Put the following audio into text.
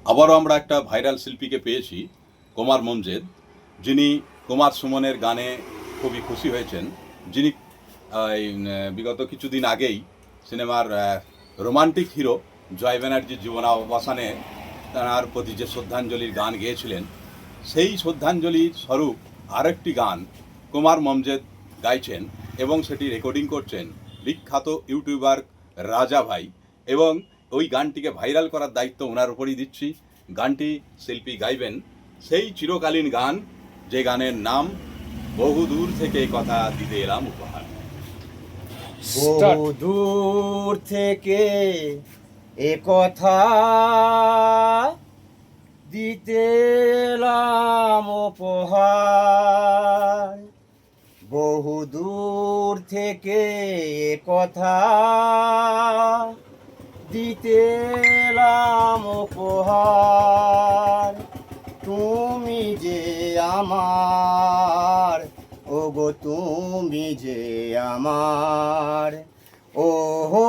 আবারও আমরা একটা ভাইরাল শিল্পীকে পেয়েছি, কুমার মমজেদ, যিনি কুমার সুমনের গানে খুবই খুশি হয়েছেন। যিনি বিগত কিছুদিন আগেই সিনেমার রোমান্টিক হিরো জয় ব্যানার্জির জীবনাবসানে তাঁর প্রতি যে শ্রদ্ধাঞ্জলির গান গেয়েছিলেন, সেই শ্রদ্ধাঞ্জলির স্বরূপ আরেকটি গান কুমার মমজেদ গাইছেন এবং সেটি রেকর্ডিং করছেন বিখ্যাত ইউটিউবার রাজা ভাই। এবং ওই গানটিকে ভাইরাল করার দায়িত্ব ওনার উপরই দিচ্ছি। গানটি শিল্পী গাইবেন সেই চিরকালীন গান, যে গানের নাম বহু দূর থেকে কথা দিতে এলাম উপহার। বহু দূর থেকে এ কথা দিতে এলাম উপহার। বহু দূর থেকে এ কথা দিতে এলাম উপহার। তুমি যে আমার, ওগো তুমি যে আমার, ও হো